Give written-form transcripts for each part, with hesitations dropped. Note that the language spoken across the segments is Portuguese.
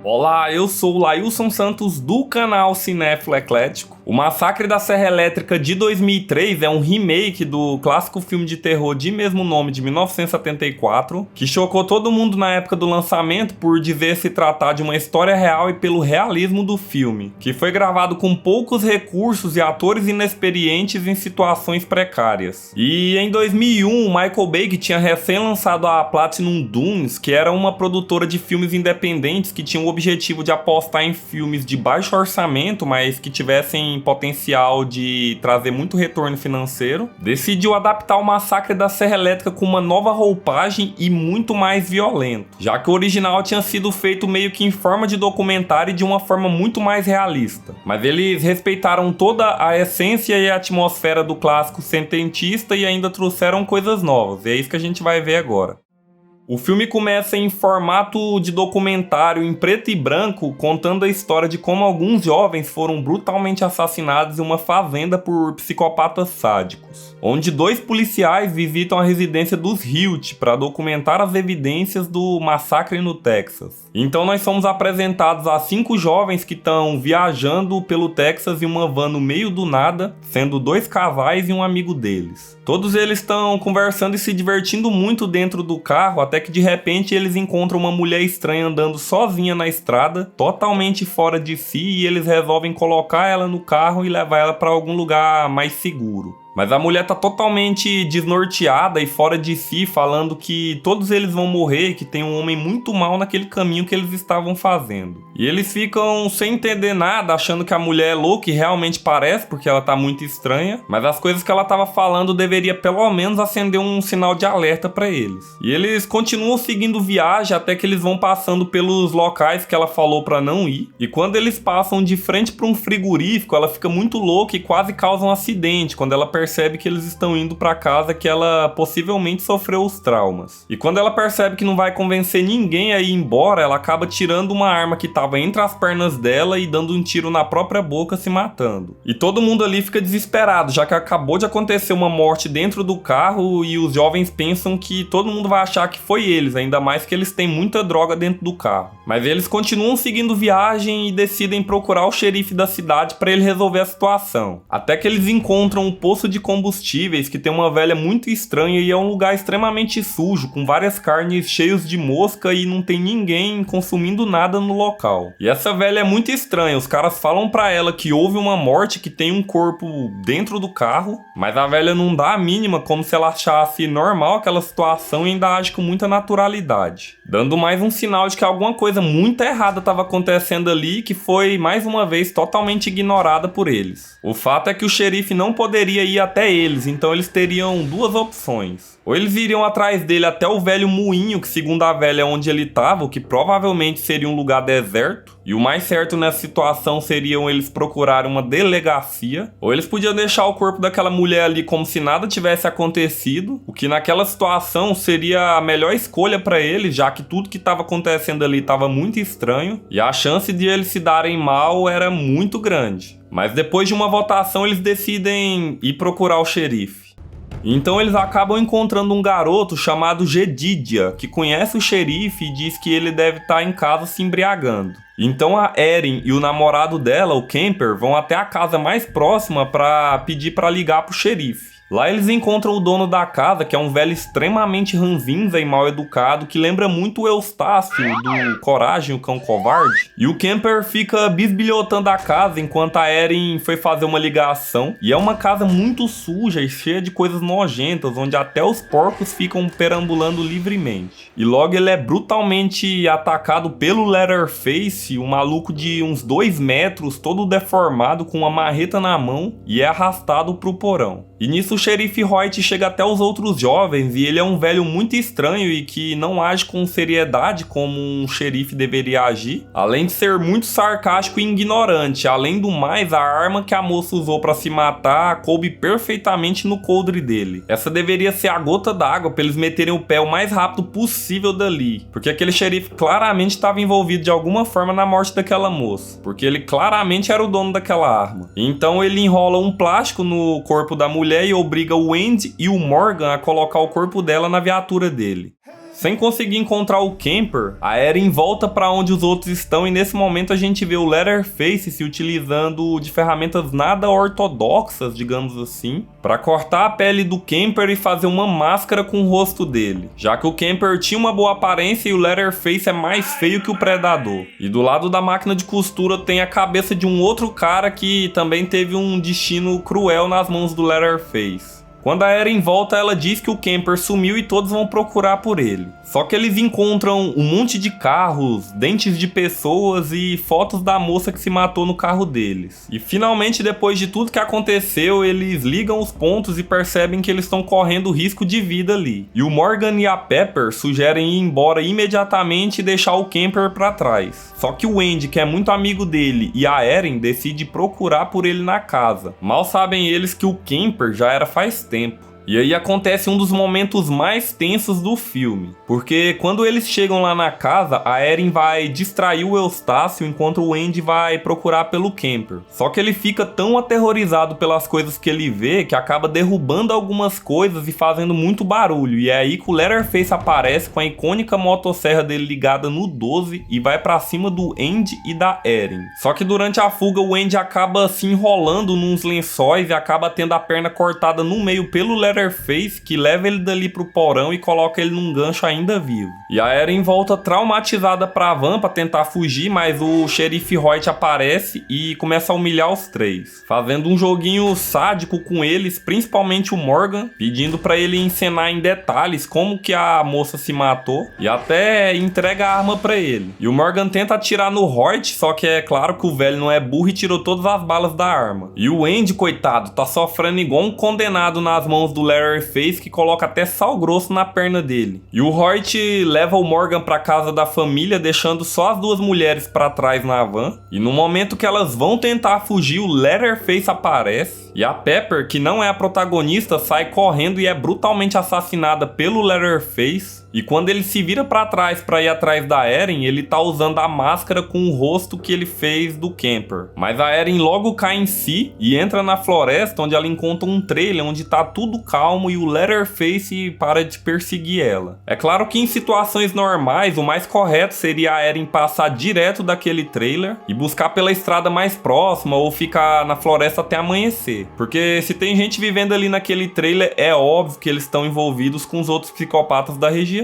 Olá, eu sou o Lailson Santos do canal Cinéfilo Eclético. O Massacre da Serra Elétrica de 2003 é um remake do clássico filme de terror de mesmo nome de 1974, que chocou todo mundo na época do lançamento por dizer se tratar de uma história real e pelo realismo do filme, que foi gravado com poucos recursos e atores inexperientes em situações precárias. E em 2001, o Michael Bay, que tinha recém lançado a Platinum Dunes, que era uma produtora de filmes independentes que tinha o objetivo de apostar em filmes de baixo orçamento, mas que tivessem potencial de trazer muito retorno financeiro, decidiu adaptar o Massacre da Serra Elétrica com uma nova roupagem e muito mais violento, já que o original tinha sido feito meio que em forma de documentário e de uma forma muito mais realista. Mas eles respeitaram toda a essência e a atmosfera do clássico setentista e ainda trouxeram coisas novas, e é isso que a gente vai ver agora. O filme começa em formato de documentário em preto e branco, contando a história de como alguns jovens foram brutalmente assassinados em uma fazenda por psicopatas sádicos, onde 2 policiais visitam a residência dos Hilt para documentar as evidências do massacre no Texas. Então nós somos apresentados a 5 jovens que estão viajando pelo Texas em uma van no meio do nada, sendo 2 casais e um amigo deles. Todos eles estão conversando e se divertindo muito dentro do carro, até que de repente eles encontram uma mulher estranha andando sozinha na estrada, totalmente fora de si, e eles resolvem colocar ela no carro e levar ela para algum lugar mais seguro. Mas a mulher tá totalmente desnorteada e fora de si, falando que todos eles vão morrer, que tem um homem muito mal naquele caminho que eles estavam fazendo. E eles ficam sem entender nada, achando que a mulher é louca, e realmente parece, porque ela tá muito estranha, mas as coisas que ela tava falando deveria pelo menos acender um sinal de alerta pra eles. E eles continuam seguindo viagem até que eles vão passando pelos locais que ela falou pra não ir. E quando eles passam de frente pra um frigorífico, ela fica muito louca e quase causa um acidente, quando ela percebe que eles estão indo pra casa que ela possivelmente sofreu os traumas. E quando ela percebe que não vai convencer ninguém a ir embora, ela acaba tirando uma arma que tava entre as pernas dela e dando um tiro na própria boca, se matando. E todo mundo ali fica desesperado, já que acabou de acontecer uma morte dentro do carro e os jovens pensam que todo mundo vai achar que foi eles, ainda mais que eles têm muita droga dentro do carro. Mas eles continuam seguindo viagem e decidem procurar o xerife da cidade para ele resolver a situação. Até que eles encontram um poço de combustíveis que tem uma velha muito estranha e é um lugar extremamente sujo, com várias carnes cheias de mosca e não tem ninguém consumindo nada no local. E essa velha é muito estranha, os caras falam pra ela que houve uma morte, que tem um corpo dentro do carro, mas a velha não dá a mínima, como se ela achasse normal aquela situação e ainda age com muita naturalidade, dando mais um sinal de que alguma coisa muito errada estava acontecendo ali, que foi mais uma vez totalmente ignorada por eles. O fato é que o xerife não poderia ir até eles, então eles teriam 2 opções. Ou eles iriam atrás dele até o velho moinho, que segundo a velha é onde ele estava, o que provavelmente seria um lugar deserto. E o mais certo nessa situação seriam eles procurarem uma delegacia. Ou eles podiam deixar o corpo daquela mulher ali como se nada tivesse acontecido, o que naquela situação seria a melhor escolha para eles, já que tudo que estava acontecendo ali estava muito estranho e a chance de eles se darem mal era muito grande. Mas depois de uma votação eles decidem ir procurar o xerife. Então eles acabam encontrando um garoto chamado Jedidia, que conhece o xerife e diz que ele deve estar em casa se embriagando. Então a Erin e o namorado dela, o Kemper, vão até a casa mais próxima para pedir para ligar pro xerife. Lá eles encontram o dono da casa, que é um velho extremamente ranzinza e mal educado, que lembra muito o Eustácio do Coragem, o Cão Covarde. E o Kemper fica bisbilhotando a casa enquanto a Erin foi fazer uma ligação. E é uma casa muito suja e cheia de coisas nojentas, onde até os porcos ficam perambulando livremente. E logo ele é brutalmente atacado pelo Leatherface, um maluco de uns 2 metros, todo deformado, com uma marreta na mão, e é arrastado pro porão. E nisso o xerife Hoyt chega até os outros jovens e ele é um velho muito estranho e que não age com seriedade como um xerife deveria agir, além de ser muito sarcástico e ignorante. Além do mais, a arma que a moça usou para se matar coube perfeitamente no coldre dele. Essa deveria ser a gota d'água para eles meterem o pé o mais rápido possível dali, porque aquele xerife claramente estava envolvido de alguma forma na morte daquela moça, porque ele claramente era o dono daquela arma. Então ele enrola um plástico no corpo da mulher e obriga o Andy e o Morgan a colocar o corpo dela na viatura dele. Sem conseguir encontrar o Kemper, a Erin volta para onde os outros estão e nesse momento a gente vê o Leatherface se utilizando de ferramentas nada ortodoxas, digamos assim, para cortar a pele do Kemper e fazer uma máscara com o rosto dele, já que o Kemper tinha uma boa aparência e o Leatherface é mais feio que o Predador. E do lado da máquina de costura tem a cabeça de um outro cara que também teve um destino cruel nas mãos do Leatherface. Quando a Erin volta, ela diz que o Kemper sumiu e todos vão procurar por ele. Só que eles encontram um monte de carros, dentes de pessoas e fotos da moça que se matou no carro deles. E finalmente, depois de tudo que aconteceu, eles ligam os pontos e percebem que eles estão correndo risco de vida ali. E o Morgan e a Pepper sugerem ir embora imediatamente e deixar o Kemper pra trás. Só que o Andy, que é muito amigo dele, e a Erin decide procurar por ele na casa. Mal sabem eles que o Kemper já era faz tempo. E aí acontece um dos momentos mais tensos do filme, porque quando eles chegam lá na casa, a Erin vai distrair o Eustácio enquanto o Andy vai procurar pelo Kemper. Só que ele fica tão aterrorizado pelas coisas que ele vê que acaba derrubando algumas coisas e fazendo muito barulho. E é aí que o Leatherface aparece com a icônica motosserra dele ligada no 12 e vai pra cima do Andy e da Erin. Só que durante a fuga o Andy acaba se enrolando nos lençóis e acaba tendo a perna cortada no meio pelo Leatherface, que leva ele dali pro porão e coloca ele num gancho ainda vivo. E a Erin volta traumatizada pra van pra tentar fugir, mas o xerife Hoyt aparece e começa a humilhar os três, fazendo um joguinho sádico com eles, principalmente o Morgan, pedindo pra ele encenar em detalhes como que a moça se matou e até entrega a arma pra ele. E o Morgan tenta atirar no Hoyt, só que é claro que o velho não é burro e tirou todas as balas da arma. E o Andy, coitado, tá sofrendo igual um condenado nas mãos do Leatherface, que coloca até sal grosso na perna dele. E o Hoyt leva o Morgan pra casa da família, deixando só as duas mulheres pra trás na van. E no momento que elas vão tentar fugir, o Leatherface aparece. E a Pepper, que não é a protagonista, sai correndo e é brutalmente assassinada pelo Leatherface. E quando ele se vira pra trás pra ir atrás da Erin, ele tá usando a máscara com o rosto que ele fez do Kemper. Mas a Erin logo cai em si e entra na floresta, onde ela encontra um trailer onde tá tudo calmo e o Leatherface para de perseguir ela. É claro que em situações normais, o mais correto seria a Erin passar direto daquele trailer e buscar pela estrada mais próxima ou ficar na floresta até amanhecer. Porque se tem gente vivendo ali naquele trailer, é óbvio que eles estão envolvidos com os outros psicopatas da região.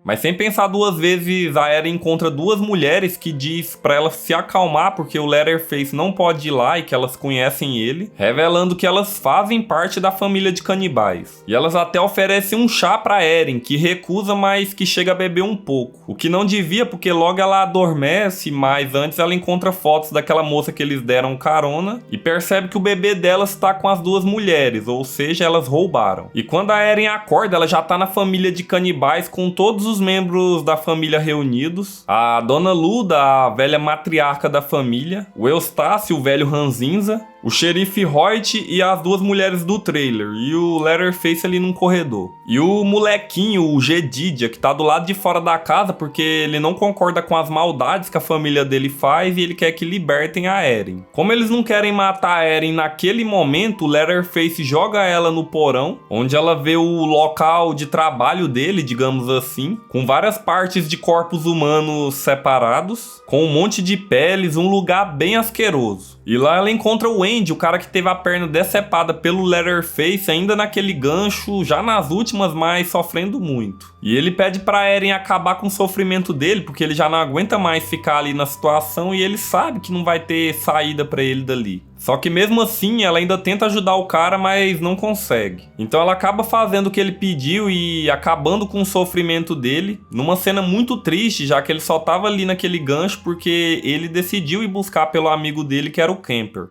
Mas sem pensar duas vezes, a Erin encontra duas mulheres que diz pra ela se acalmar porque o Leatherface não pode ir lá e que elas conhecem ele, revelando que elas fazem parte da família de canibais. E elas até oferecem um chá pra Erin, que recusa, mas que chega a beber um pouco. O que não devia, porque logo ela adormece, mas antes ela encontra fotos daquela moça que eles deram carona e percebe que o bebê delas está com as duas mulheres, ou seja, elas roubaram. E quando a Erin acorda, ela já tá na família de canibais com todos os membros da família reunidos, a Dona Luda, a velha matriarca da família, o Eustácio, o velho ranzinza, o xerife Hoyt e as duas mulheres do trailer, e o Leatherface ali num corredor. E o molequinho, o Gedidia, que tá do lado de fora da casa porque ele não concorda com as maldades que a família dele faz e ele quer que libertem a Erin. Como eles não querem matar a Erin naquele momento, o Leatherface joga ela no porão, onde ela vê o local de trabalho dele, digamos assim, com várias partes de corpos humanos separados, com um monte de peles, um lugar bem asqueroso. E lá ela encontra o Andy, o cara que teve a perna decepada pelo Leatherface, ainda naquele gancho, já nas últimas, mas sofrendo muito. E ele pede pra Erin acabar com o sofrimento dele, porque ele já não aguenta mais ficar ali na situação e ele sabe que não vai ter saída pra ele dali. Só que mesmo assim, ela ainda tenta ajudar o cara, mas não consegue. Então ela acaba fazendo o que ele pediu e acabando com o sofrimento dele, numa cena muito triste, já que ele só tava ali naquele gancho porque ele decidiu ir buscar pelo amigo dele, que era o Kemper.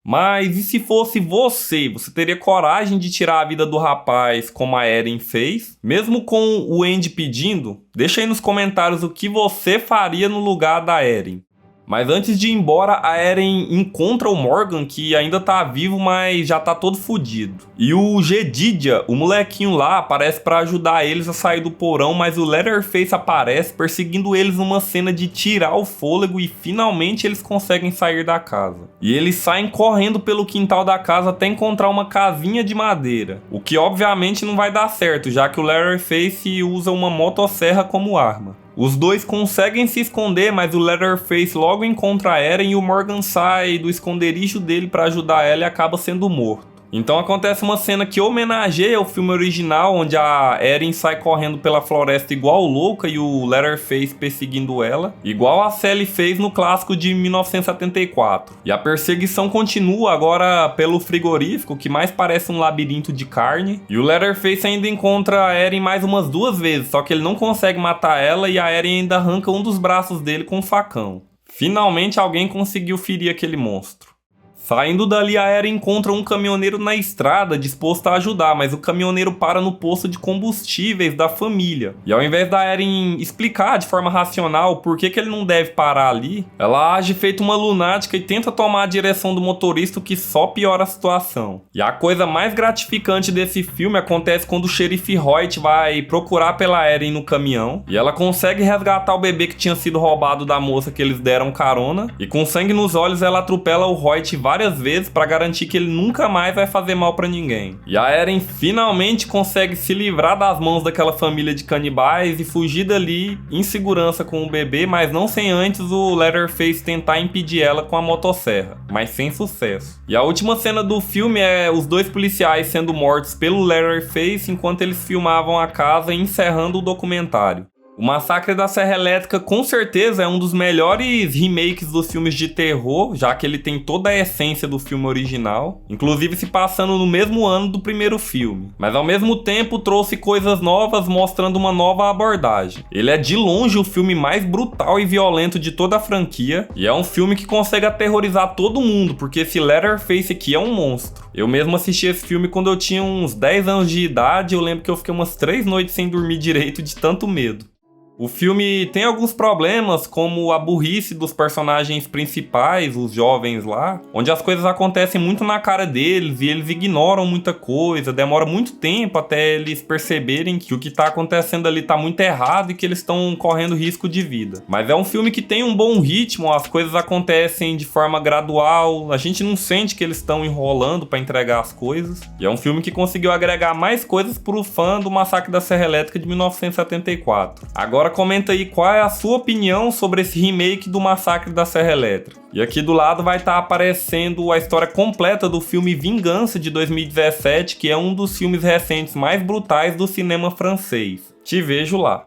Mas e se fosse você? Você teria coragem de tirar a vida do rapaz como a Erin fez? Mesmo com o Andy pedindo? Deixa aí nos comentários o que você faria no lugar da Erin. Mas antes de ir embora, a Eren encontra o Morgan, que ainda tá vivo, mas já tá todo fudido. E o Jedediah, o molequinho lá, aparece pra ajudar eles a sair do porão, mas o Leatherface aparece perseguindo eles numa cena de tirar o fôlego e finalmente eles conseguem sair da casa. E eles saem correndo pelo quintal da casa até encontrar uma casinha de madeira, o que obviamente não vai dar certo, já que o Leatherface usa uma motosserra como arma. Os dois conseguem se esconder, mas o Leatherface logo encontra a Eren e o Morgan sai do esconderijo dele para ajudar ela e acaba sendo morto. Então acontece uma cena que homenageia o filme original, onde a Eren sai correndo pela floresta igual louca e o Leatherface perseguindo ela, igual a Sally fez no clássico de 1974. E a perseguição continua agora pelo frigorífico, que mais parece um labirinto de carne, e o Leatherface ainda encontra a Eren mais umas 2 vezes, só que ele não consegue matar ela e a Eren ainda arranca um dos braços dele com um facão. Finalmente alguém conseguiu ferir aquele monstro. Saindo dali, a Eren encontra um caminhoneiro na estrada disposto a ajudar, mas o caminhoneiro para no posto de combustíveis da família. E ao invés da Eren explicar de forma racional por que ele não deve parar ali, ela age feito uma lunática e tenta tomar a direção do motorista, o que só piora a situação. E a coisa mais gratificante desse filme acontece quando o xerife Hoyt vai procurar pela Eren no caminhão, e ela consegue resgatar o bebê que tinha sido roubado da moça que eles deram carona, e com sangue nos olhos ela atropela o Hoyt várias vezes para garantir que ele nunca mais vai fazer mal para ninguém. E a Eren finalmente consegue se livrar das mãos daquela família de canibais e fugir dali em segurança com o bebê, mas não sem antes o Leatherface tentar impedir ela com a motosserra, mas sem sucesso. E a última cena do filme é os 2 policiais sendo mortos pelo Leatherface enquanto eles filmavam a casa, encerrando o documentário. O Massacre da Serra Elétrica com certeza é um dos melhores remakes dos filmes de terror, já que ele tem toda a essência do filme original, inclusive se passando no mesmo ano do primeiro filme. Mas ao mesmo tempo trouxe coisas novas, mostrando uma nova abordagem. Ele é de longe o filme mais brutal e violento de toda a franquia, e é um filme que consegue aterrorizar todo mundo, porque esse Leatherface aqui é um monstro. Eu mesmo assisti esse filme quando eu tinha uns 10 anos de idade, eu lembro que eu fiquei umas 3 noites sem dormir direito de tanto medo. O filme tem alguns problemas, como a burrice dos personagens principais, os jovens lá, onde as coisas acontecem muito na cara deles e eles ignoram muita coisa, demora muito tempo até eles perceberem que o que tá acontecendo ali tá muito errado e que eles estão correndo risco de vida. Mas é um filme que tem um bom ritmo, as coisas acontecem de forma gradual, a gente não sente que eles estão enrolando pra entregar as coisas, e é um filme que conseguiu agregar mais coisas pro fã do Massacre da Serra Elétrica de 1974. Agora comenta aí qual é a sua opinião sobre esse remake do Massacre da Serra Elétrica. E aqui do lado vai estar aparecendo a história completa do filme Vingança de 2017, que é um dos filmes recentes mais brutais do cinema francês. Te vejo lá.